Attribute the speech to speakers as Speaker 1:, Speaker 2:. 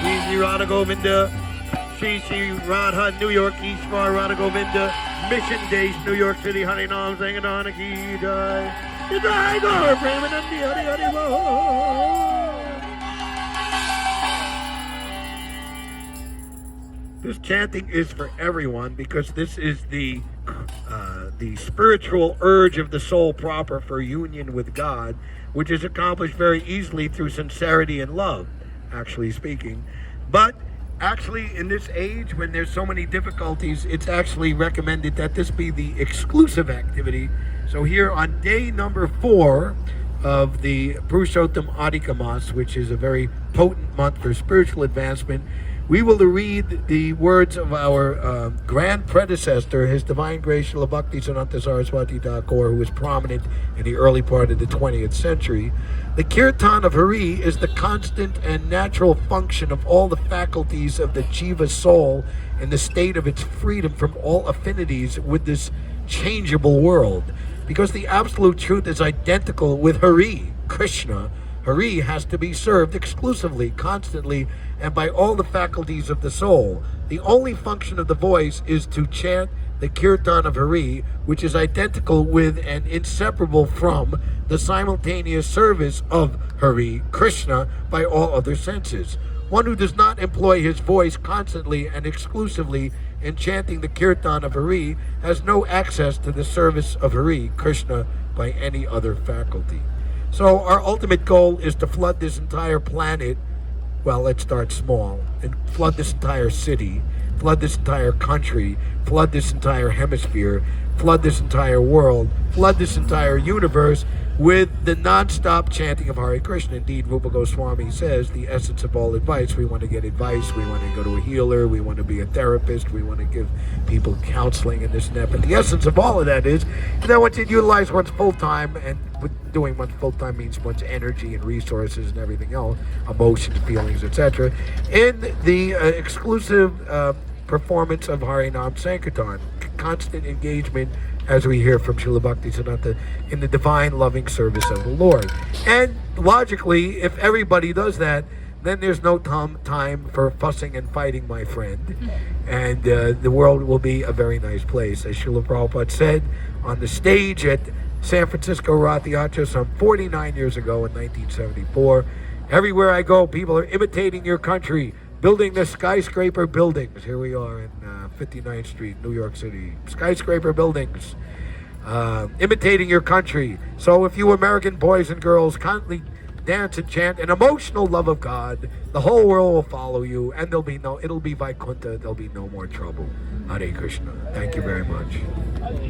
Speaker 1: Shri Shri Radha Govinda, Shri Shri Radha, New York, Ishwar Radha Govinda, Mission Days, New York City, Hari Nam Sangadana Ki Jai. Jai Gaur Premanandi Hari Hari Bol. This chanting is for everyone because this is the spiritual urge of the soul proper for union with God, which is accomplished very easily through sincerity and love, actually speaking. But actually, in this age when there's so many difficulties, it's actually recommended that this be the exclusive activity. So here on day number 4 of the Purushottam Adhika Mas, which is a very potent month for spiritual advancement, we will read the words of our grand predecessor, His Divine Grace Srila Bhaktisiddhanta Saraswati Thakur, who was prominent in the early part of the 20th century. The Kirtan of Hari is the constant and natural function of all the faculties of the Jiva soul in the state of its freedom from all affinities with this changeable world. Because the absolute truth is identical with Hari, Krishna, Hari has to be served exclusively, constantly, and by all the faculties of the soul. The only function of the voice is to chant the Kirtan of Hari, which is identical with and inseparable from the simultaneous service of Hari, Krishna, by all other senses. One who does not employ his voice constantly and exclusively in chanting the Kirtan of Hari has no access to the service of Hari, Krishna, by any other faculty. So our ultimate goal is to flood this entire planet. Well, let's start small and flood this entire city, flood this entire country, flood this entire hemisphere, flood this entire world, flood this entire universe with the non-stop chanting of Hare Krishna. Indeed, Rupa Goswami says the essence of all advice. We want to get advice, we want to go to a healer, we want to be a therapist, we want to give people counseling and this and that. But the essence of all of that is that once you utilize one's full-time, and with doing one's full-time means one's energy and resources and everything else, emotions, feelings, etc., in the exclusive performance of Hare Nam Sankirtan, constant engagement, as we hear from Srila Bhaktisiddhanta, in the divine loving service of the Lord. And logically, if everybody does that, then there's no time for fussing and fighting, my friend. And the world will be a very nice place. As Srila Prabhupada said on the stage at San Francisco Rath Yatra some 49 years ago in 1974, everywhere I go, people are imitating your country, building the skyscraper buildings. Here we are in 59th Street, New York City. Skyscraper buildings, imitating your country. So if you American boys and girls constantly dance and chant an emotional love of God, the whole world will follow you, and it'll be Vaikuntha, there'll be no more trouble. Hare Krishna. Thank you very much.